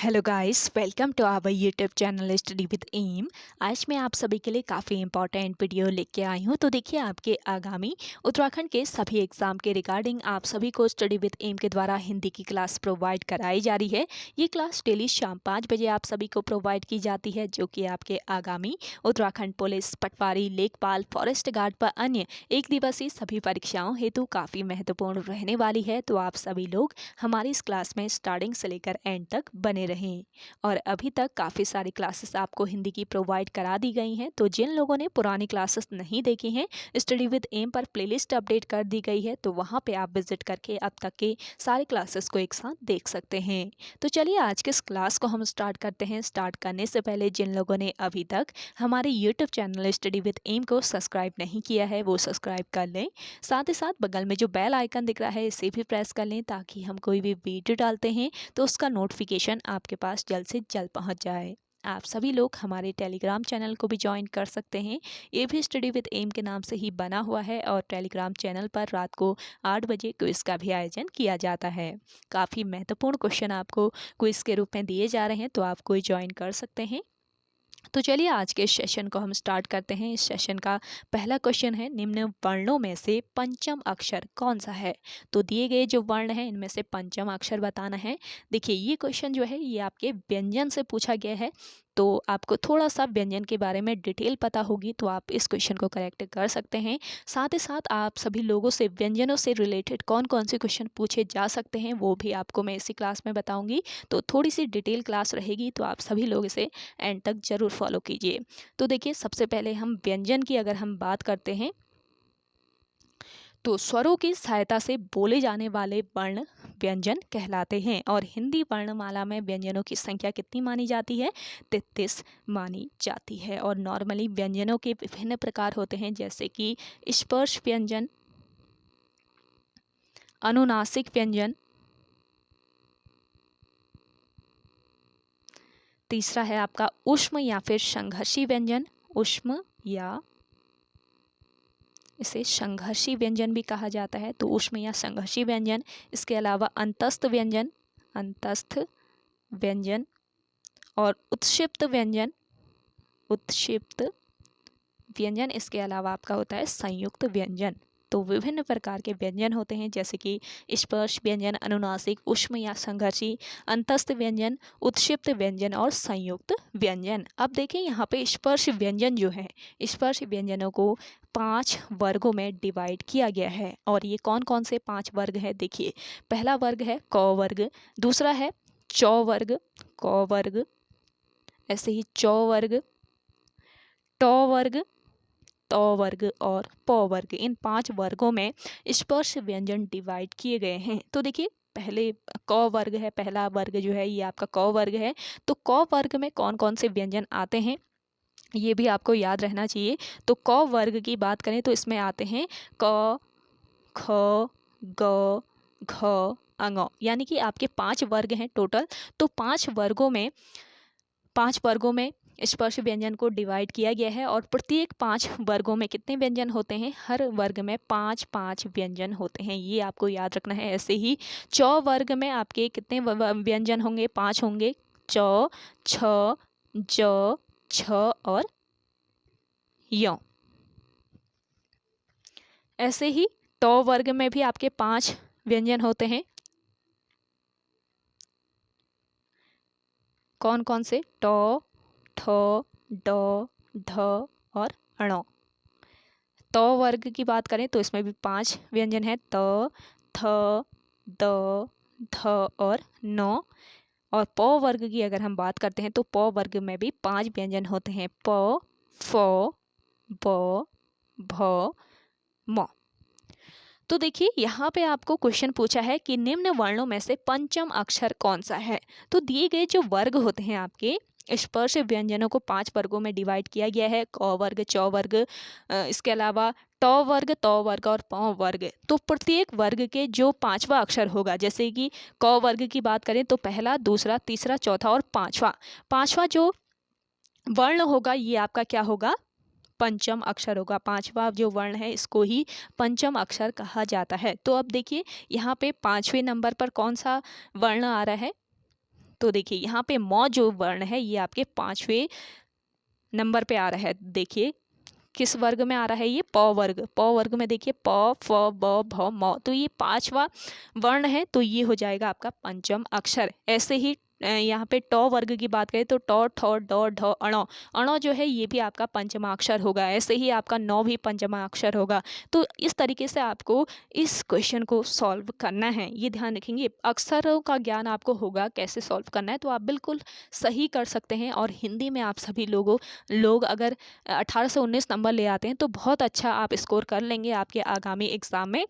Hello guys, welcome to our YouTube channel study with M. आज मैं आप सभी के लिए काफ़ी इंपॉर्टेंट वीडियो लेके आई हूँ। तो देखिए, आपके आगामी उत्तराखंड के सभी एग्ज़ाम के रिगार्डिंग आप सभी को स्टडी विद एम के द्वारा हिंदी की क्लास प्रोवाइड कराई जा रही है। ये क्लास डेली शाम 5 बजे आप सभी को प्रोवाइड की जाती है, जो कि आपके आगामी उत्तराखंड पुलिस, पटवारी, लेखपाल, फॉरेस्ट गार्ड व अन्य एक दिवसीय सभी परीक्षाओं हेतु काफ़ी महत्वपूर्ण रहने वाली है। तो आप सभी लोग हमारी इस क्लास में स्टार्टिंग से लेकर एंड तक बने रहें। और अभी तक काफ़ी सारी क्लासेस आपको हिंदी की प्रोवाइड करा दी गई हैं। तो जिन लोगों ने पुरानी क्लासेस नहीं देखी हैं, स्टडी विद एम पर प्लेलिस्ट अपडेट कर दी गई है, तो वहाँ पे आप विजिट करके अब तक के सारे क्लासेस को एक साथ देख सकते हैं। तो चलिए आज के इस क्लास को हम स्टार्ट करते हैं। स्टार्ट करने से पहले जिन लोगों ने अभी तक हमारे YouTube channel study with M को सब्सक्राइब नहीं किया है, वो सब्सक्राइब कर लें। साथ ही साथ बगल में जो बेल आइकन दिख रहा है, इसे भी प्रेस कर लें, ताकि हम कोई भी वीडियो डालते हैं तो उसका नोटिफिकेशन आपके पास जल्द से जल्द पहुंच जाए। आप सभी लोग हमारे टेलीग्राम चैनल को भी ज्वाइन कर सकते हैं। ये भी स्टडी विद एम के नाम से ही बना हुआ है और टेलीग्राम चैनल पर रात को 8 बजे क्विज का भी आयोजन किया जाता है। काफ़ी महत्वपूर्ण क्वेश्चन आपको क्विज के रूप में दिए जा रहे हैं, तो आप कोई ज्वाइन कर सकते हैं। तो चलिए आज के इस सेशन को हम स्टार्ट करते हैं। इस सेशन का पहला क्वेश्चन है, निम्न वर्णों में से पंचम अक्षर कौन सा है? तो दिए गए जो वर्ण हैं, इनमें से पंचम अक्षर बताना है। देखिए, ये क्वेश्चन जो है ये आपके व्यंजन से पूछा गया है। तो आपको थोड़ा सा व्यंजन के बारे में डिटेल पता होगी तो आप इस क्वेश्चन को करेक्ट कर सकते हैं। साथ ही साथ आप सभी लोगों से व्यंजनों से रिलेटेड कौन कौन से क्वेश्चन पूछे जा सकते हैं, वो भी आपको मैं इसी क्लास में बताऊंगी। तो थोड़ी सी डिटेल क्लास रहेगी, तो आप सभी लोग इसे एंड तक ज़रूर फॉलो कीजिए। तो देखिए, सबसे पहले हम व्यंजन की अगर हम बात करते हैं, तो स्वरों की सहायता से बोले जाने वाले वर्ण व्यंजन कहलाते हैं। और हिंदी वर्णमाला में व्यंजनों की संख्या कितनी मानी जाती है? 33 मानी जाती है। और नॉर्मली व्यंजनों के विभिन्न प्रकार होते हैं, जैसे कि स्पर्श व्यंजन, अनुनासिक व्यंजन, तीसरा है आपका ऊष्म या फिर संघर्षी व्यंजन, ऊष्म या इसे संघर्षी व्यंजन भी कहा जाता है, तो ऊष्म या संघर्षी व्यंजन। इसके अलावा अंतस्थ व्यंजन, अंतस्थ व्यंजन, और उत्क्षिप्त व्यंजन, उत्क्षिप्त व्यंजन। इसके अलावा आपका होता है संयुक्त व्यंजन। तो विभिन्न प्रकार के व्यंजन होते हैं, जैसे कि स्पर्श व्यंजन, अनुनासिक, ऊष्म या संघर्षी, अंतस्थ व्यंजन, उत्क्षिप्त व्यंजन और संयुक्त व्यंजन। अब देखें, यहाँ पे स्पर्श व्यंजन जो है, स्पर्श व्यंजनों को 5 वर्गों में डिवाइड किया गया है। और ये कौन कौन से 5 वर्ग हैं? देखिए, पहला वर्ग है क वर्ग, दूसरा है चौ वर्ग, क वर्ग, ऐसे ही चौ वर्ग, ट वर्ग, त वर्ग और प वर्ग। इन 5 वर्गों में स्पर्श व्यंजन डिवाइड किए गए हैं। तो देखिए, पहले क वर्ग है, पहला वर्ग जो है ये आपका क वर्ग है। तो क वर्ग में कौन कौन से व्यंजन आते हैं, ये भी आपको याद रहना चाहिए। तो क वर्ग की बात करें तो इसमें आते हैं क, ख, ग, घ, अंग, यानी कि आपके 5 वर्ग हैं टोटल। तो 5 वर्गों में स्पर्श व्यंजन को डिवाइड किया गया है। और प्रत्येक 5 वर्गों में कितने व्यंजन होते हैं? हर वर्ग में 5-5 व्यंजन होते हैं, ये आपको याद रखना है। ऐसे ही चौ वर्ग में आपके कितने व्यंजन होंगे? 5 होंगे, चौ, छ, ज, छ और य। ऐसे ही ट वर्ग में भी आपके 5 व्यंजन होते हैं। कौन कौन से? ट, ठ, ड, ढ और ण। त वर्ग की बात करें तो इसमें भी 5 व्यंजन है, त, थ, द, ध और न। और प वर्ग की अगर हम बात करते हैं तो प वर्ग में भी 5 व्यंजन होते हैं, प, फ, ब, भ, म। तो देखिए, यहाँ पे आपको क्वेश्चन पूछा है कि निम्न वर्णों में से पंचम अक्षर कौन सा है? तो दिए गए जो वर्ग होते हैं आपके स्पर्श व्यंजनों को 5 वर्गों में डिवाइड किया गया है, क वर्ग, चौ वर्ग, इसके अलावा ट वर्ग, त वर्ग और प वर्ग। तो प्रत्येक वर्ग के जो 5वां अक्षर होगा, जैसे कि क वर्ग की बात करें तो पहला, दूसरा, तीसरा, चौथा और पांचवा जो वर्ण होगा ये आपका क्या होगा? पंचम अक्षर होगा। 5वां जो वर्ण है इसको ही पंचम अक्षर कहा जाता है। तो अब देखिए, यहाँ पे 5वें नंबर पर कौन सा वर्ण आ रहा है? तो देखिए यहाँ पे म जो वर्ण है ये आपके 5वें नंबर पे आ रहा है। देखिए किस वर्ग में आ रहा है ये, प वर्ग। प वर्ग में देखिए प, फ, ब, भ, म, तो ये 5वां वर्ण है, तो ये हो जाएगा आपका पंचम अक्षर। ऐसे ही यहाँ पे ट वर्ग की बात करें तो ट, ठ, ड, ढ, अण। अण जो है ये भी आपका पंचमा अक्षर होगा। ऐसे ही आपका नौ भी पंचमा अक्षर होगा। तो इस तरीके से आपको इस क्वेश्चन को सॉल्व करना है, ये ध्यान रखेंगे। अक्षरों का ज्ञान आपको होगा कैसे सॉल्व करना है, तो आप बिल्कुल सही कर सकते हैं। और हिंदी में आप सभी लोग अगर 18 से 19 नंबर ले आते हैं तो बहुत अच्छा आप स्कोर कर लेंगे आपके आगामी एग्ज़ाम में।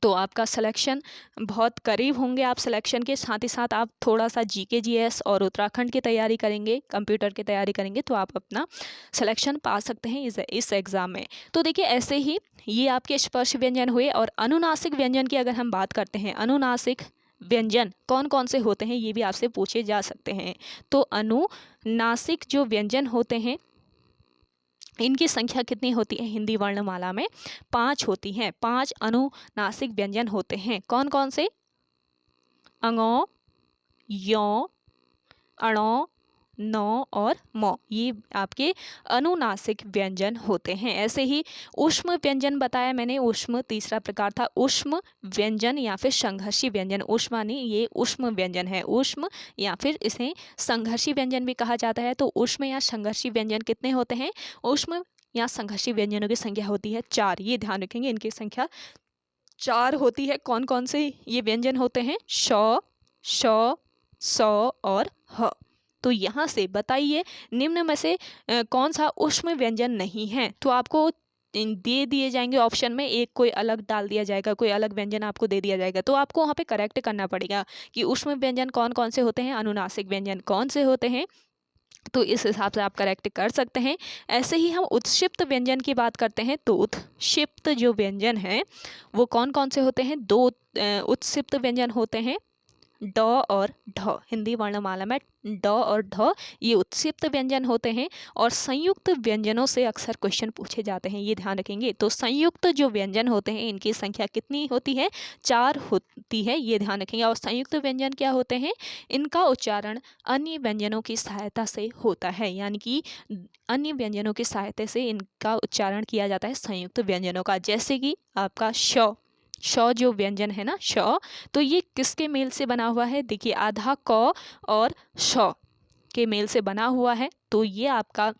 तो आपका सिलेक्शन बहुत करीब होंगे आप सिलेक्शन के। साथ ही साथ आप थोड़ा सा जीके जीएस और उत्तराखंड की तैयारी करेंगे, कंप्यूटर की तैयारी करेंगे, तो आप अपना सिलेक्शन पा सकते हैं इस एग्ज़ाम में। तो देखिए ऐसे ही ये आपके स्पर्श व्यंजन हुए। और अनुनासिक व्यंजन की अगर हम बात करते हैं, अनुनासिक व्यंजन कौन कौन से होते हैं ये भी आपसे पूछे जा सकते हैं। तो अनुनासिक जो व्यंजन होते हैं इनकी संख्या कितनी होती है हिंदी वर्णमाला में? 5 होती हैं। 5 अनुनासिक व्यंजन होते हैं। कौन कौन से? अङो, यों, अणो, नौ और मौ, ये आपके अनुनासिक व्यंजन होते हैं। ऐसे ही ऊष्म व्यंजन बताया मैंने, ऊष्म तीसरा प्रकार था। ऊष्म व्यंजन या फिर संघर्षी व्यंजन, ऊष्मा नहीं, ये ऊष्म व्यंजन है। ऊष्म या फिर इसे संघर्षी व्यंजन भी कहा जाता है। तो ऊष्म या संघर्षी व्यंजन कितने होते हैं? ऊष्म या संघर्षी व्यंजनों की संख्या होती है 4। ये ध्यान रखेंगे, इनकी संख्या 4 होती है। कौन कौन से ये व्यंजन होते हैं? श, श, स और ह। तो यहाँ से बताइए निम्न में से कौन सा ऊष्म व्यंजन नहीं है? तो आपको दे दिए जाएंगे ऑप्शन में, एक कोई अलग डाल दिया जाएगा, कोई अलग व्यंजन आपको दे दिया जाएगा। तो आपको वहाँ पे करेक्ट करना पड़ेगा कि ऊष्म व्यंजन कौन कौन से होते हैं, अनुनासिक व्यंजन कौन से होते हैं। तो इस हिसाब से आप करेक्ट कर सकते हैं। ऐसे ही हम उत्क्षिप्त व्यंजन की बात करते हैं। तो उत्क्षिप्त जो व्यंजन है वो कौन कौन से होते हैं? 2 उत्क्षिप्त व्यंजन होते हैं, ड और ढ। हिंदी वर्णमाला में ड और ढ ये उत्क्षिप्त व्यंजन होते हैं। और संयुक्त व्यंजनों से अक्सर क्वेश्चन पूछे जाते हैं, ये ध्यान रखेंगे। तो संयुक्त जो व्यंजन होते हैं इनकी संख्या कितनी होती है? 4 होती है, ये ध्यान रखेंगे। और संयुक्त व्यंजन क्या होते हैं? इनका उच्चारण अन्य व्यंजनों की सहायता से होता है, यानी कि अन्य व्यंजनों की सहायता से इनका उच्चारण किया जाता है संयुक्त व्यंजनों का। जैसे कि आपका श जो व्यंजन है ना, श, तो ये किसके मेल से बना हुआ है? देखिए आधा क और श के मेल से बना हुआ है। तो ये आपका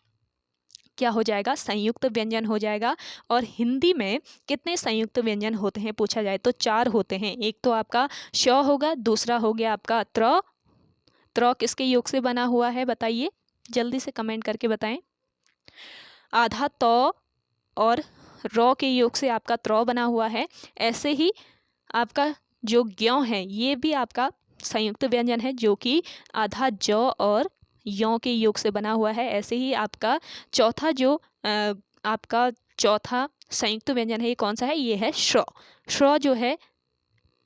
क्या हो जाएगा? संयुक्त व्यंजन हो जाएगा। और हिंदी में कितने संयुक्त व्यंजन होते हैं पूछा जाए तो 4 होते हैं। एक तो आपका श होगा, दूसरा हो गया आपका त्र किसके योग से बना हुआ है बताइए, जल्दी से कमेंट करके बताएं। आधा त और र के योग से आपका त्र बना हुआ है। ऐसे ही आपका जो ज्यों है ये भी आपका संयुक्त व्यंजन है, जो कि आधा ज और यों के योग से बना हुआ है। ऐसे ही आपका चौथा जो आपका चौथा संयुक्त व्यंजन है ये कौन सा है? ये है श्र। श्र जो है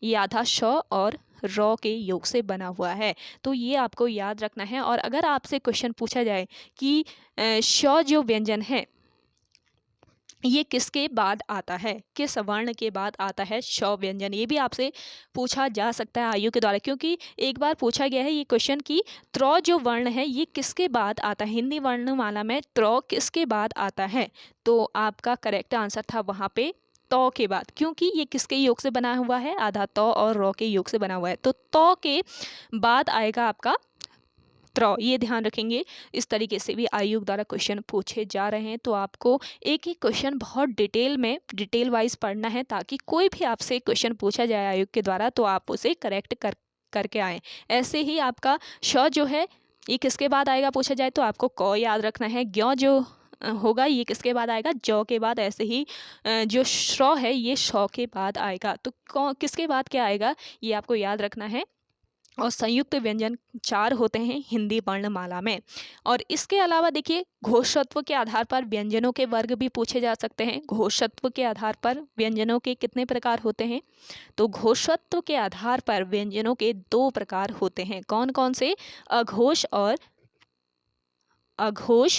ये आधा श और र के योग से बना हुआ है। तो ये आपको याद रखना है। और अगर आपसे क्वेश्चन पूछा जाए कि श जो व्यंजन है ये किसके बाद आता है, किस वर्ण के बाद आता है श व्यंजन, ये भी आपसे पूछा जा सकता है आयु के द्वारा। क्योंकि एक बार पूछा गया है ये क्वेश्चन कि त्र जो वर्ण है ये किसके बाद आता है, हिंदी वर्णमाला में त्र किसके बाद आता है। तो आपका करेक्ट आंसर था वहाँ पे त के बाद, क्योंकि ये किसके योग से बना हुआ है? आधा त और र के योग से बना हुआ है। तो त के बाद आएगा आपका त्र, ये ध्यान रखेंगे। इस तरीके से भी आयोग द्वारा क्वेश्चन पूछे जा रहे हैं। तो आपको एक एक क्वेश्चन बहुत डिटेल वाइज पढ़ना है, ताकि कोई भी आपसे क्वेश्चन पूछा जाए आयोग के द्वारा तो आप उसे करेक्ट करके आएँ। ऐसे ही आपका श जो है ये किसके बाद आएगा पूछा जाए तो आपको क याद रखना है। ज्यों जो होगा ये किसके बाद आएगा? ज के बाद। ऐसे ही जो श्र है ये श के बाद आएगा। तो किसके बाद क्या आएगा ये आपको याद रखना है। और संयुक्त व्यंजन 4 होते हैं हिंदी वर्णमाला में। और इसके अलावा देखिए घोषत्व के आधार पर व्यंजनों के वर्ग भी पूछे जा सकते हैं। घोषत्व के आधार पर व्यंजनों के कितने प्रकार होते हैं? तो घोषत्व के आधार पर व्यंजनों के 2 प्रकार होते हैं। कौन कौन से? अघोष और अघोष,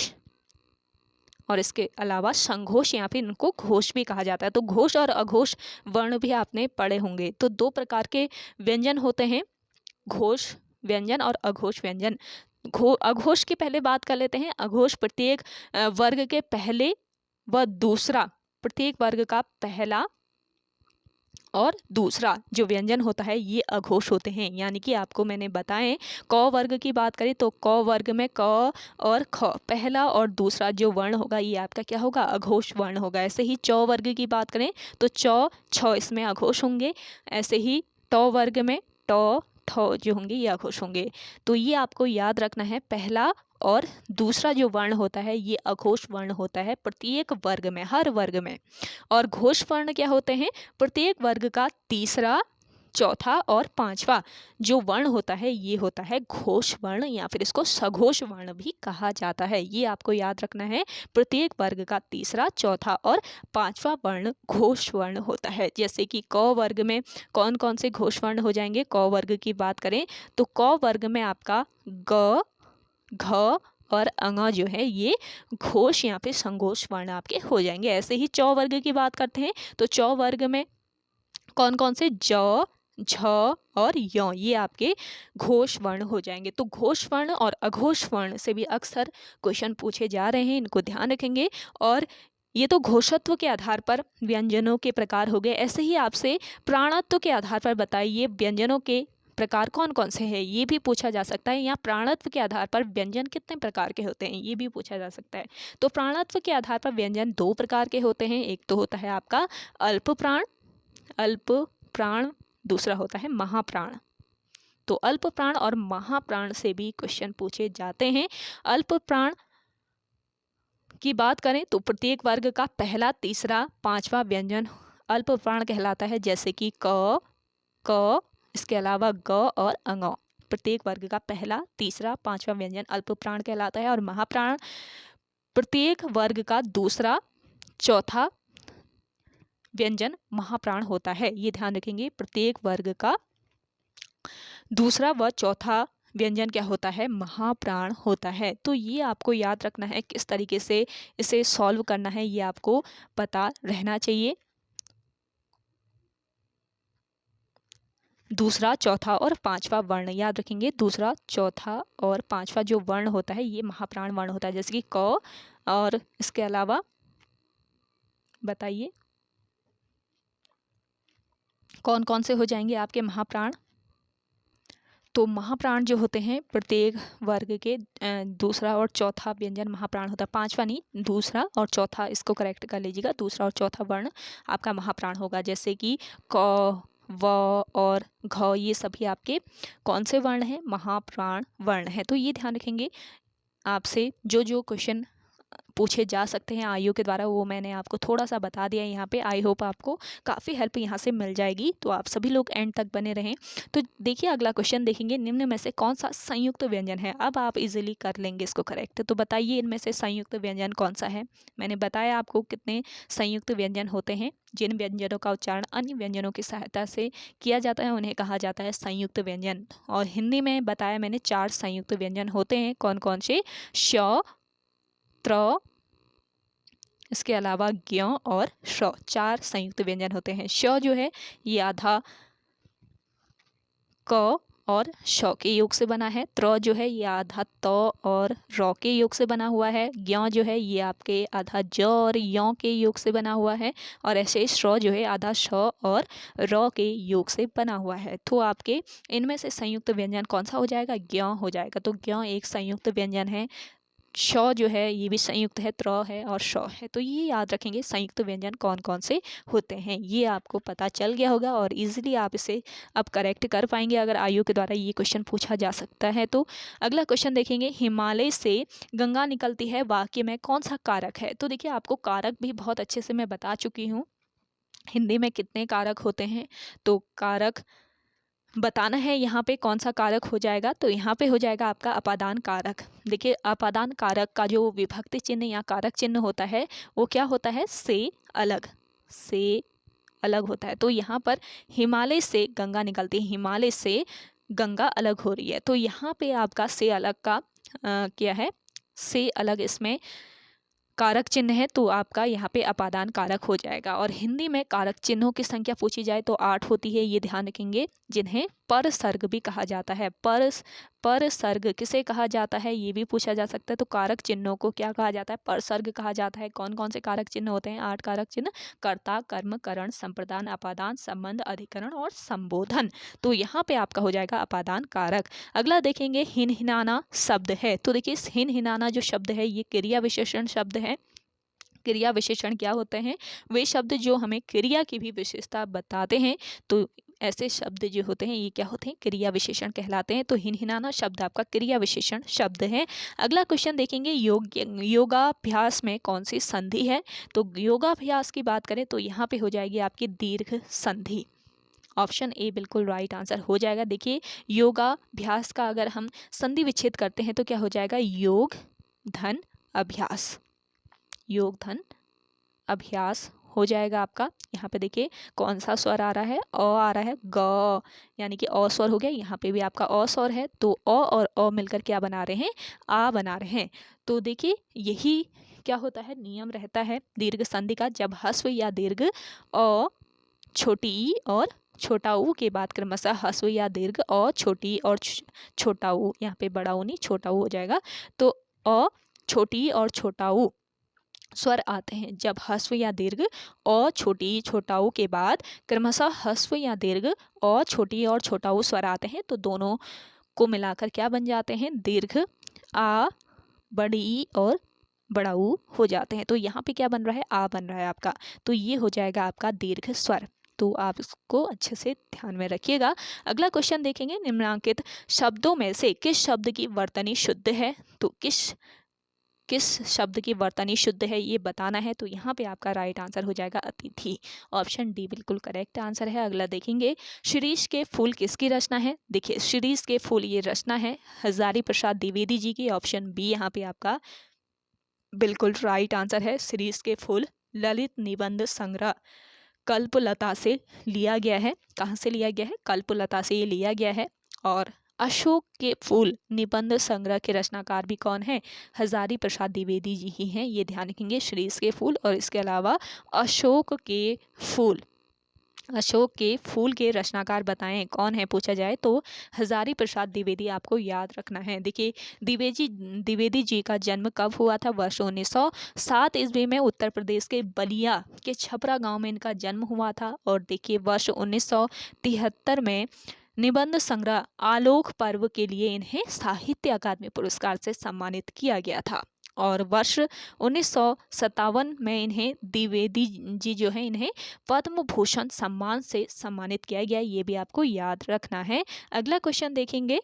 और इसके अलावा संघोष या फिर इनको घोष भी कहा जाता है। तो घोष और अघोष वर्ण भी आपने पढ़े होंगे। तो 2 प्रकार के व्यंजन होते हैं, घोष व्यंजन और अघोष व्यंजन। अघोष की पहले बात कर लेते हैं। अघोष प्रत्येक वर्ग के पहले व दूसरा, प्रत्येक वर्ग का पहला और दूसरा जो व्यंजन होता है ये अघोष होते हैं। यानी कि आपको मैंने बताएं, क वर्ग की बात करें तो क वर्ग में क और ख, पहला और दूसरा जो वर्ण होगा ये आपका क्या होगा, अघोष वर्ण होगा। ऐसे ही च वर्ग की बात करें तो च छ इसमें अघोष होंगे। ऐसे ही ट वर्ग में ट ठ जो होंगे ये अघोष होंगे। तो ये आपको याद रखना है, पहला और दूसरा जो वर्ण होता है ये अघोष वर्ण होता है प्रत्येक वर्ग में, हर वर्ग में। और घोष वर्ण क्या होते हैं, प्रत्येक वर्ग का तीसरा, चौथा और पांचवा जो वर्ण होता है ये होता है घोष वर्ण, या फिर इसको सघोष वर्ण भी कहा जाता है। ये आपको याद रखना है, प्रत्येक वर्ग का तीसरा, चौथा और पांचवा वर्ण घोष वर्ण होता है। जैसे कि क वर्ग में कौन कौन से घोष वर्ण हो जाएंगे, क वर्ग की बात करें तो क वर्ग में आपका ग, घ और अंग जो है ये घोष या फिर संघोष वर्ण आपके हो जाएंगे। ऐसे ही च वर्ग की बात करते हैं तो च वर्ग में कौन कौन से ज, झ और य ये आपके घोष वर्ण हो जाएंगे। तो घोष वर्ण और अघोष वर्ण से भी अक्सर क्वेश्चन पूछे जा रहे हैं, इनको ध्यान रखेंगे। और ये तो घोषत्व के आधार पर व्यंजनों के प्रकार हो गए। ऐसे ही आपसे प्राणत्व के आधार पर बताइए व्यंजनों के प्रकार कौन कौन से हैं, ये भी पूछा जा सकता है। या प्राणत्व के आधार पर व्यंजन कितने प्रकार के होते हैं ये भी पूछा जा सकता है। तो प्राणत्व के आधार पर व्यंजन दो प्रकार के होते हैं। एक तो होता है आपका अल्प प्राण, दूसरा होता है महाप्राण। तो अल्प प्राण और महाप्राण से भी क्वेश्चन पूछे जाते हैं। अल्प प्राण की बात करें तो प्रत्येक वर्ग का पहला, तीसरा, पांचवा व्यंजन अल्प प्राण कहलाता है। जैसे कि क, इसके अलावा ग और अंग, प्रत्येक वर्ग का पहला, तीसरा, पांचवा व्यंजन अल्प प्राण कहलाता है। और महाप्राण प्रत्येक वर्ग का दूसरा, चौथा व्यंजन महाप्राण होता है। ये ध्यान रखेंगे, प्रत्येक वर्ग का दूसरा व चौथा व्यंजन क्या होता है, महाप्राण होता है। तो ये आपको याद रखना है, किस तरीके से इसे सॉल्व करना है ये आपको पता रहना चाहिए। दूसरा, चौथा और पांचवा वर्ण याद रखेंगे। दूसरा, चौथा और पांचवा जो वर्ण होता है ये महाप्राण वर्ण होता है। जैसे कि क, और इसके अलावा बताइए कौन कौन से हो जाएंगे आपके महाप्राण। तो महाप्राण जो होते हैं प्रत्येक वर्ग के दूसरा और चौथा व्यंजन महाप्राण होता है। पांचवा नहीं, दूसरा और चौथा, इसको करेक्ट कर लीजिएगा, दूसरा और चौथा वर्ण आपका महाप्राण होगा। जैसे कि क, व और घ ये सभी आपके कौन से वर्ण हैं, महाप्राण वर्ण है। तो ये ध्यान रखेंगे, आपसे जो जो क्वेश्चन पूछे जा सकते हैं आयु के द्वारा वो मैंने आपको थोड़ा सा बता दिया यहाँ पे। आई होप आपको काफ़ी हेल्प यहाँ से मिल जाएगी। तो आप सभी लोग एंड तक बने रहें। तो देखिए अगला क्वेश्चन देखेंगे, निम्न में से कौन सा संयुक्त व्यंजन है। अब आप इजीली कर लेंगे इसको करेक्ट। तो बताइए इनमें से संयुक्त व्यंजन कौन सा है। मैंने बताया आपको कितने संयुक्त व्यंजन होते हैं। जिन व्यंजनों का उच्चारण अन्य व्यंजनों की सहायता से किया जाता है उन्हें कहा जाता है संयुक्त व्यंजन। और हिंदी में बताया मैंने 4 संयुक्त व्यंजन होते हैं। कौन कौन से, श, त्र, इसके अलावा ज्ञ और श, 4 संयुक्त व्यंजन होते हैं। श जो है ये आधा क और श के योग से बना है। त्र जो है ये आधा त और र के योग से बना हुआ है। ज्ञ जो है ये आपके आधा ज और य के योग से बना हुआ है। और ऐसे श्र जो है आधा श और र के योग से बना हुआ है। तो आपके इनमें से संयुक्त व्यंजन कौन सा हो जाएगा, ज्ञ हो जाएगा। तो ज्ञ एक संयुक्त व्यंजन है। श जो है ये भी संयुक्त है, त्र है और श है। तो ये याद रखेंगे संयुक्त व्यंजन कौन कौन से होते हैं। ये आपको पता चल गया होगा और इजीली आप इसे अब करेक्ट कर पाएंगे अगर आयु के द्वारा ये क्वेश्चन पूछा जा सकता है। तो अगला क्वेश्चन देखेंगे, हिमालय से गंगा निकलती है, वाक्य में कौन सा कारक है। तो देखिए आपको कारक भी बहुत अच्छे से मैं बता चुकी हूँ, हिंदी में कितने कारक होते हैं। तो कारक बताना है यहाँ पे कौन सा कारक हो जाएगा। तो यहाँ पे हो जाएगा आपका अपादान कारक। देखिए अपादान कारक का जो विभक्ति चिन्ह या कारक चिन्ह होता है वो क्या होता है, से अलग होता है। तो यहाँ पर हिमालय से गंगा निकलती है, हिमालय से गंगा अलग हो रही है। तो यहाँ पे आपका से अलग का क्या है, से अलग इसमें कारक चिन्ह है तो आपका यहाँ पे अपादान कारक हो जाएगा। और हिंदी में कारक चिन्हों की संख्या पूछी जाए तो 8 होती है, ये ध्यान रखेंगे, जिन्हें परसर्ग भी कहा जाता है। परसर्ग किसे कहा जाता है ये भी पूछा जा सकता है। तो कारक चिन्हों को क्या कहा जाता है? परसर्ग कहा जाता है। कौन कौन से कारक चिन्ह होते हैं? 8 कारक चिन्ह: कर्ता, कर्म, करण, संप्रदान, अपादान, संबंध, अधिकरण और संबोधन। तो यहाँ पे आपका हो जाएगा अपादान कारक। अगला देखेंगे, हिनहिनाना शब्द है। तो देखिए हिनहिनाना जो शब्द है ये क्रिया विशेषण शब्द है। क्रिया विशेषण क्या होते हैं? वे शब्द जो हमें क्रिया की भी विशेषता बताते हैं। तो ऐसे शब्द जो होते हैं ये क्या होते हैं? क्रिया विशेषण कहलाते हैं। तो हिनहिनाना शब्द आपका क्रिया विशेषण शब्द है। अगला क्वेश्चन देखेंगे, योगाभ्यास में कौन सी संधि है? तो योगाभ्यास की बात करें तो यहाँ पे हो जाएगी आपकी दीर्घ संधि। ऑप्शन ए बिल्कुल राइट आंसर हो जाएगा। देखिए योगाभ्यास का अगर हम संधि विच्छेद करते हैं तो क्या हो जाएगा? योग धन अभ्यास। योग धन अभ्यास हो जाएगा आपका। यहाँ पे देखिए कौन सा स्वर आ रहा है? अ आ रहा है, ग, यानी कि अ स्वर हो गया। यहाँ पे भी आपका अ स्वर है तो अ और अ मिलकर क्या बना रहे हैं? आ बना रहे हैं। तो देखिए यही क्या होता है? नियम रहता है दीर्घ संधि का। जब ह्रस्व या दीर्घ अ, छोटी ई और छोटा ऊ के बाद क्रमशः ह्रस्व या दीर्घ अ, छोटी ई और छोटा ऊ, यहाँ पे बड़ा ऊ नहीं छोटा ऊ हो जाएगा। तो अ, छोटी ई और छोटा ऊ स्वर आते हैं जब ह्रस्व या दीर्घ अ, छोटी छोटा ऊ के बाद क्रमशः ह्रस्व या दीर्घ अ, छोटी और छोटा ऊ स्वर आते हैं। तो दोनों को मिलाकर क्या बन जाते हैं? दीर्घ आ, बड़ी ई और बड़ा ऊ हो जाते हैं। तो यहाँ पे क्या बन रहा है? आ बन रहा है आपका। तो ये हो जाएगा आपका दीर्घ स्वर। तो आप इसको अच्छे से ध्यान में रखिएगा। अगला क्वेश्चन देखेंगे, निम्नलिखित शब्दों में से किस शब्द की वर्तनी शुद्ध है? तो किस शब्द की वर्तनी शुद्ध है ये बताना है। तो यहाँ पे आपका राइट आंसर हो जाएगा अतिथि। ऑप्शन डी बिल्कुल करेक्ट आंसर है। अगला देखेंगे, शिरीष के फूल किसकी रचना है? देखिए शिरीष के फूल ये रचना है हजारी प्रसाद द्विवेदी जी की। ऑप्शन बी यहाँ पे आपका बिल्कुल राइट आंसर है। शिरीष के फूल ललित निबंध संग्रह कल्पलता से लिया गया है। कहाँ से लिया गया है? कल्पलता से ये लिया गया है। और अशोक के फूल निबंध संग्रह के रचनाकार भी कौन है? हजारी प्रसाद द्विवेदी जी ही हैं। ये ध्यान रखेंगे, शिरीष के फूल और इसके अलावा अशोक के फूल के रचनाकार बताएं कौन है पूछा जाए तो हजारी प्रसाद द्विवेदी आपको याद रखना है। देखिए द्विवेदी जी का जन्म कब हुआ था? वर्ष 1907 ईस्वी में उत्तर प्रदेश के बलिया के छपरा गांव में इनका जन्म हुआ था। और देखिए वर्ष 1973 में निबंध संग्रह आलोक पर्व के लिए इन्हें साहित्य अकादमी पुरस्कार से सम्मानित किया गया था। और वर्ष 1957 में इन्हें द्विवेदी जी जो है इन्हें पद्म भूषण सम्मान से सम्मानित किया गया। ये भी आपको याद रखना है। अगला क्वेश्चन देखेंगे,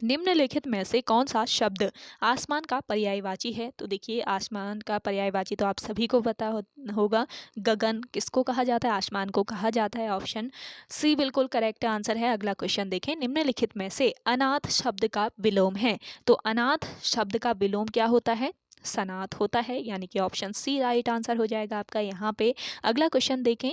निम्नलिखित में से कौन सा शब्द आसमान का पर्यायवाची है? तो देखिए आसमान का पर्यायवाची तो आप सभी को पता होगा। गगन किसको कहा जाता है? आसमान को कहा जाता है। ऑप्शन सी बिल्कुल करेक्ट आंसर है। अगला क्वेश्चन देखें, निम्नलिखित में से अनाथ शब्द का विलोम है। तो अनाथ शब्द का विलोम क्या होता है? सनाथ होता है, यानी कि ऑप्शन सी राइट आंसर हो जाएगा आपका यहाँ पे। अगला क्वेश्चन देखें,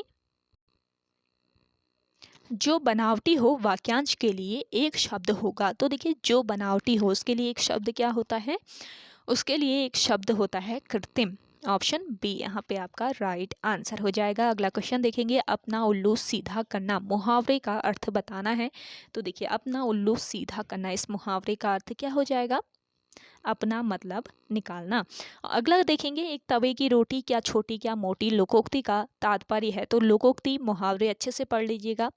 जो बनावटी हो वाक्यांश के लिए एक शब्द होगा। तो देखिए जो बनावटी हो उसके लिए एक शब्द क्या होता है? उसके लिए एक शब्द होता है कृत्रिम। ऑप्शन बी यहाँ पे आपका राइट आंसर हो जाएगा। अगला क्वेश्चन देखेंगे, अपना उल्लू सीधा करना मुहावरे का अर्थ बताना है। तो देखिए अपना उल्लू सीधा करना, इस मुहावरे का अर्थ क्या हो जाएगा? अपना मतलब निकालना। अगला देखेंगे, एक तवे की रोटी क्या छोटी क्या मोटी लोकोक्ति का तात्पर्य है। तो लोकोक्ति मुहावरे अच्छे से पढ़ लीजिएगा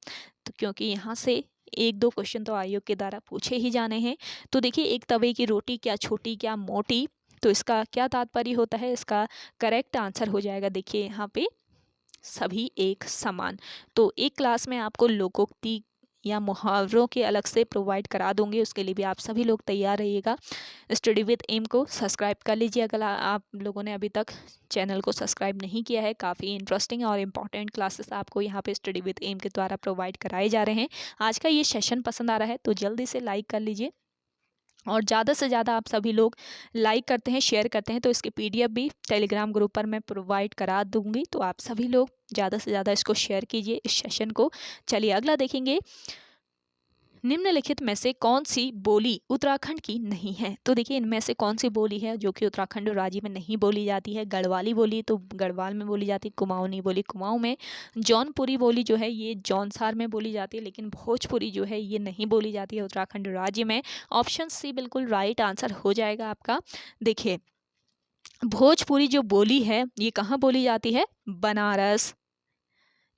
तो क्योंकि यहाँ से एक दो क्वेश्चन तो आयोग के द्वारा पूछे ही जाने हैं। तो देखिए एक तवे की रोटी क्या छोटी क्या मोटी, तो इसका क्या तात्पर्य होता है? इसका करेक्ट आंसर हो जाएगा देखिए यहाँ पे सभी एक समान। तो एक क्लास में आपको लोकोक्ति या मुहावरों के अलग से प्रोवाइड करा दूंगी, उसके लिए भी आप सभी लोग तैयार रहिएगा। स्टडी विद एम को सब्सक्राइब कर लीजिए अगर आप लोगों ने अभी तक चैनल को सब्सक्राइब नहीं किया है। काफ़ी इंटरेस्टिंग और इम्पॉर्टेंट क्लासेस आपको यहाँ पे स्टडी विद एम के द्वारा प्रोवाइड कराए जा रहे हैं। आज का ये सेशन पसंद आ रहा है तो जल्दी से लाइक कर लीजिए और ज़्यादा से ज़्यादा आप सभी लोग लाइक करते हैं शेयर करते हैं तो इसकी पीडीएफ भी टेलीग्राम ग्रुप पर मैं प्रोवाइड करा दूंगी। तो आप सभी लोग ज़्यादा से ज़्यादा इसको शेयर कीजिए इस सेशन को। चलिए अगला देखेंगे, निम्नलिखित में से कौन सी बोली उत्तराखंड की नहीं है? तो देखिए इनमें से कौन सी बोली है जो कि उत्तराखंड राज्य में नहीं बोली जाती है? गढ़वाली बोली तो गढ़वाल में बोली जाती है, कुमाऊनी बोली कुमाऊं में, जौनपुरी बोली जो है ये जौनसार में बोली जाती है, लेकिन भोजपुरी जो है ये नहीं बोली जाती है उत्तराखंड राज्य में। ऑप्शन सी बिल्कुल राइट आंसर हो जाएगा आपका। देखिए भोजपुरी जो बोली है ये कहाँ बोली जाती है? बनारस,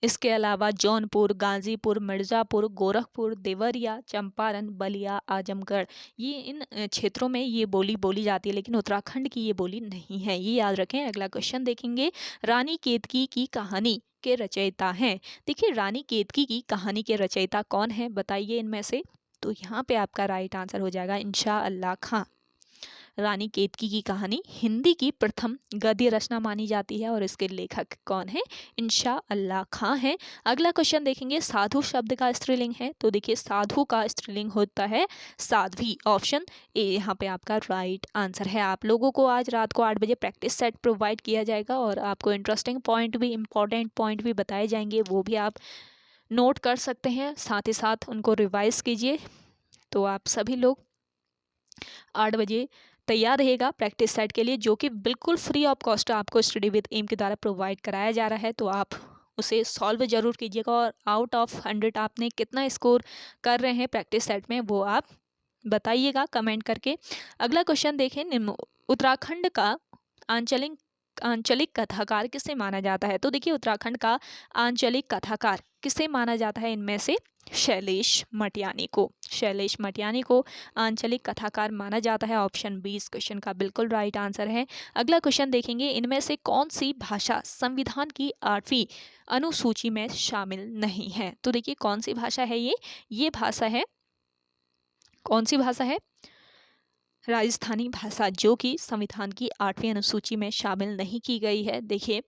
इसके अलावा जौनपुर, गाजीपुर, मिर्ज़ापुर, गोरखपुर, देवरिया, चंपारण, बलिया, आजमगढ़, ये इन क्षेत्रों में ये बोली बोली जाती है, लेकिन उत्तराखंड की ये बोली नहीं है, ये याद रखें। अगला क्वेश्चन देखेंगे, रानी केतकी की कहानी के रचयिता हैं। देखिए रानी केतकी की कहानी के रचयिता कौन है, बताइए इनमें से। तो यहाँ पे आपका राइट आंसर हो जाएगा इंशा अल्लाह खां। रानी केतकी की कहानी हिंदी की प्रथम गद्य रचना मानी जाती है और इसके लेखक कौन है? इंशा अल्लाह खां है। अगला क्वेश्चन देखेंगे, साधु शब्द का स्त्रीलिंग है। तो देखिए साधु का स्त्रीलिंग होता है साध्वी। ऑप्शन ए यहाँ पे आपका राइट आंसर है। आप लोगों को आज रात को 8 बजे प्रैक्टिस सेट प्रोवाइड किया जाएगा और आपको इंटरेस्टिंग पॉइंट भी, इंपॉर्टेंट पॉइंट भी बताए जाएंगे, वो भी आप नोट कर सकते हैं, साथ ही साथ उनको रिवाइज कीजिए। तो आप सभी लोग 8 बजे तैयार रहेगा प्रैक्टिस सेट के लिए, जो कि बिल्कुल फ्री ऑफ कॉस्ट आपको स्टडी विद एम के द्वारा प्रोवाइड कराया जा रहा है। तो आप उसे सॉल्व जरूर कीजिएगा और आउट ऑफ 100 आपने कितना स्कोर कर रहे हैं प्रैक्टिस सेट में वो आप बताइएगा कमेंट करके। अगला क्वेश्चन देखें, उत्तराखंड का आंचलिक आंचलिक कथाकार किसे माना जाता है? तो देखिए उत्तराखंड का आंचलिक कथाकार किसे माना जाता है? इनमें से शैलेश मटियानी को। शैलेश मटियानी को आंचलिक कथाकार माना जाता है। ऑप्शन बी इस क्वेश्चन का बिल्कुल राइट आंसर है। अगला क्वेश्चन देखेंगे, इनमें से कौन सी भाषा संविधान की 8वीं अनुसूची में शामिल नहीं है? तो देखिए कौन सी भाषा है ये भाषा है, कौन सी भाषा है? राजस्थानी भाषा, जो कि संविधान की 8वीं अनुसूची में शामिल नहीं की गई है। देखिए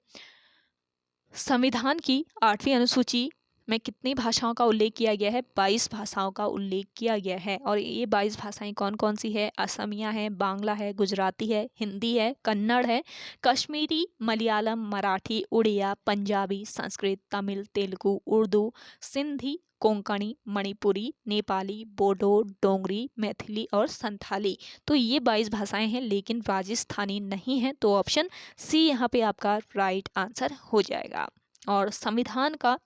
संविधान की 8वीं अनुसूची में कितनी भाषाओं का उल्लेख किया गया है? 22 भाषाओं का उल्लेख किया गया है। और ये 22 भाषाएं कौन कौन सी है? असमिया है, बांग्ला है, गुजराती है, हिंदी है, कन्नड़ है, कश्मीरी, मलयालम, मराठी, उड़िया, पंजाबी, संस्कृत, तमिल, तेलुगु, उर्दू, सिंधी, कोंकणी, मणिपुरी, नेपाली, बोडो, डोंगरी, मैथिली और संथाली। तो ये 22 भाषाएं हैं, लेकिन राजस्थानी नहीं है। तो ऑप्शन सी यहाँ पे आपका राइट आंसर हो जाएगा। और संविधान का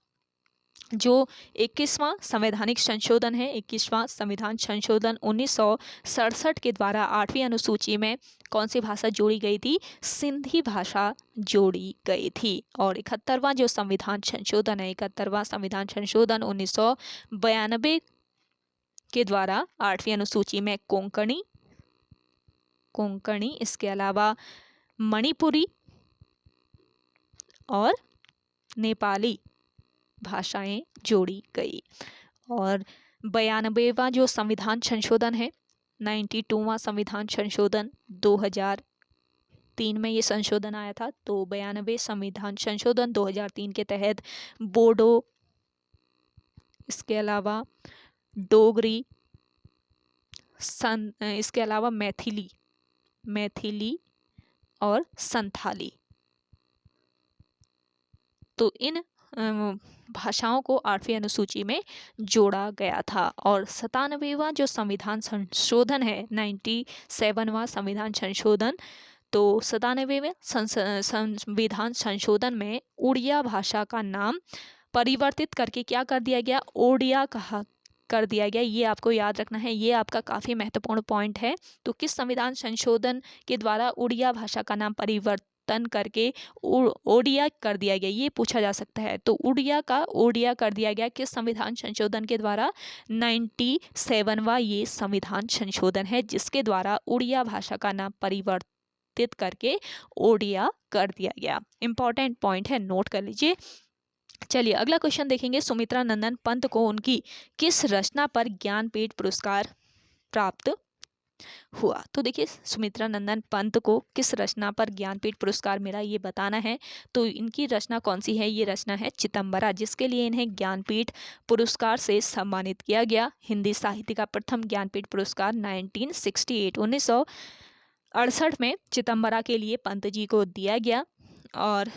जो 21वां संवैधानिक संशोधन है, 21वां संविधान संशोधन 1967 के द्वारा 8वीं अनुसूची में कौन सी भाषा जोड़ी गई थी? सिंधी भाषा जोड़ी गई थी। और 71वां जो संविधान संशोधन है, 71वां संविधान संशोधन 1992 के द्वारा 8वीं अनुसूची में कोंकणी, इसके अलावा मणिपुरी और नेपाली भाषाएं जोड़ी गई। और 92वां जो संविधान संशोधन है, 92वां संविधान संशोधन 2003 में ये संशोधन आया था। तो 92 संविधान संशोधन 2003 के तहत बोडो, इसके अलावा डोगरी, इसके अलावा मैथिली और संथाली, तो इन भाषाओं को 8वीं अनुसूची में जोड़ा गया था। और 97वां जो संविधान संशोधन है, 97वां संविधान संशोधन, तो 97वें संविधान संशोधन में उड़िया भाषा का नाम परिवर्तित करके क्या कर दिया गया? ओडिया कर दिया गया। ये आपको याद रखना है, ये आपका काफ़ी महत्वपूर्ण पॉइंट है। तो किस संविधान संशोधन के द्वारा उड़िया भाषा का नाम परिवर्तन करके ओडिया कर दिया गया, ये पूछा जा सकता है। तो ओडिया कर दिया गया किस संविधान संशोधन के द्वारा? 97वां ये संविधान संशोधन है, जिसके द्वारा उड़िया भाषा का नाम परिवर्तित करके ओडिया कर दिया गया। इंपॉर्टेंट पॉइंट है, नोट कर लीजिए। चलिए अगला क्वेश्चन देखेंगे, सुमित्रा नंदन पंत को उनकी किस रचना पर ज्ञानपीठ पुरस्कार प्राप्त हुआ? तो देखिए सुमित्रा नंदन पंत को किस रचना पर ज्ञानपीठ पुरस्कार मिला, ये बताना है। तो इनकी रचना कौन सी है? ये रचना है चितंबरा, जिसके लिए इन्हें ज्ञानपीठ पुरस्कार से सम्मानित किया गया। हिंदी साहित्य का प्रथम ज्ञानपीठ पुरस्कार 1968 में चितंबरा के लिए पंत जी को दिया गया। और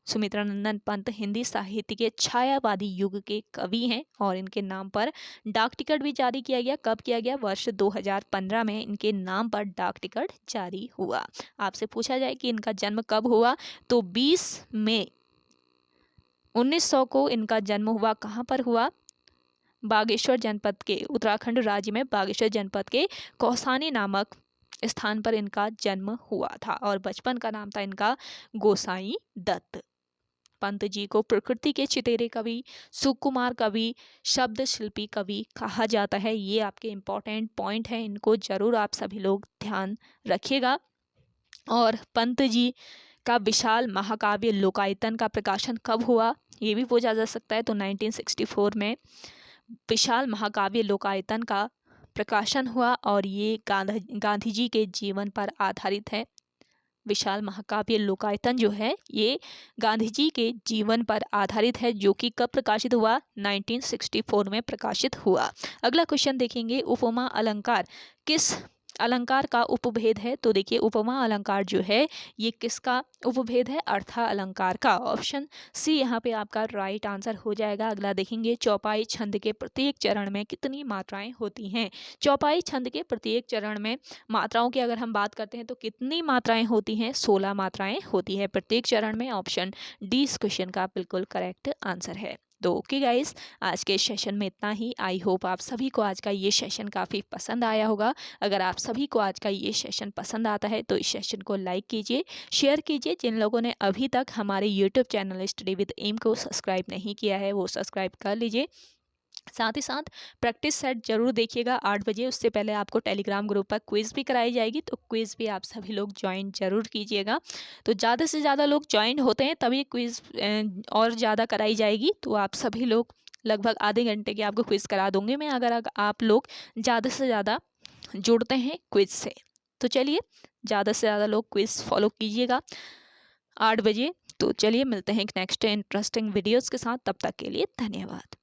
सुमित्रानंदन पंत हिंदी साहित्य के छायावादी युग के कवि हैं और इनके नाम पर डाक टिकट भी जारी किया गया। कब किया गया? वर्ष 2015 में इनके नाम पर डाक टिकट जारी हुआ। आपसे पूछा जाए कि इनका जन्म कब हुआ, तो 20 मई 1900 को इनका जन्म हुआ। कहाँ पर हुआ? बागेश्वर जनपद के, उत्तराखंड राज्य में बागेश्वर जनपद के कौसानी नामक स्थान पर इनका जन्म हुआ था और बचपन का नाम था इनका गोसाई दत्त। पंत जी को प्रकृति के चितेरे कवि, सुकुमार कवि, शब्द शिल्पी कवि कहा जाता है। ये आपके इम्पोर्टेंट पॉइंट हैं, इनको जरूर आप सभी लोग ध्यान रखिएगा। और पंत जी का विशाल महाकाव्य लोकायतन का प्रकाशन कब हुआ, ये भी पूछा जा सकता है। तो 1964 में विशाल महाकाव्य लोकायतन का प्रकाशन हुआ और ये गांधी जी के जीवन पर आधारित है। विशाल महाकाव्य लोकायतन जो है ये गांधी जी के जीवन पर आधारित है, जो कि कब प्रकाशित हुआ? 1964 में प्रकाशित हुआ। अगला क्वेश्चन देखेंगे, उपमा अलंकार किस अलंकार का उपभेद है? तो देखिए उपमा अलंकार जो है ये किसका उपभेद है? अर्था अलंकार का। ऑप्शन सी यहाँ पे आपका राइट आंसर हो जाएगा। अगला देखेंगे, चौपाई छंद के प्रत्येक चरण में कितनी मात्राएं होती हैं? चौपाई छंद के प्रत्येक चरण में मात्राओं की अगर हम बात करते हैं तो कितनी मात्राएं होती हैं? 16 मात्राएं होती है प्रत्येक चरण में। ऑप्शन डी इस क्वेश्चन का बिल्कुल करेक्ट आंसर है। तो ओके गाइस, आज के सेशन में इतना ही। आई होप आप सभी को आज का ये सेशन काफ़ी पसंद आया होगा। अगर आप सभी को आज का ये सेशन पसंद आता है तो इस सेशन को लाइक कीजिए, शेयर कीजिए। जिन लोगों ने अभी तक हमारे YouTube channel study with M को सब्सक्राइब नहीं किया है वो सब्सक्राइब कर लीजिए। साथ ही साथ प्रैक्टिस सेट जरूर देखिएगा 8 बजे। उससे पहले आपको टेलीग्राम ग्रुप पर क्विज़ भी कराई जाएगी, तो क्विज़ भी आप सभी लोग ज्वाइन जरूर कीजिएगा। तो ज़्यादा से ज़्यादा लोग ज्वाइन होते हैं तभी क्विज़ और ज़्यादा कराई जाएगी। तो आप सभी लोग लगभग आधे घंटे की आपको क्विज़ करा दूंगी मैं, अगर आप लोग ज़्यादा से ज़्यादा जुड़ते हैं क्विज़ से। तो चलिए ज़्यादा से ज़्यादा लोग क्विज़ फॉलो कीजिएगा 8 बजे। तो चलिए मिलते हैं एक नेक्स्ट इंटरेस्टिंग वीडियोज़ के साथ, तब तक के लिए धन्यवाद।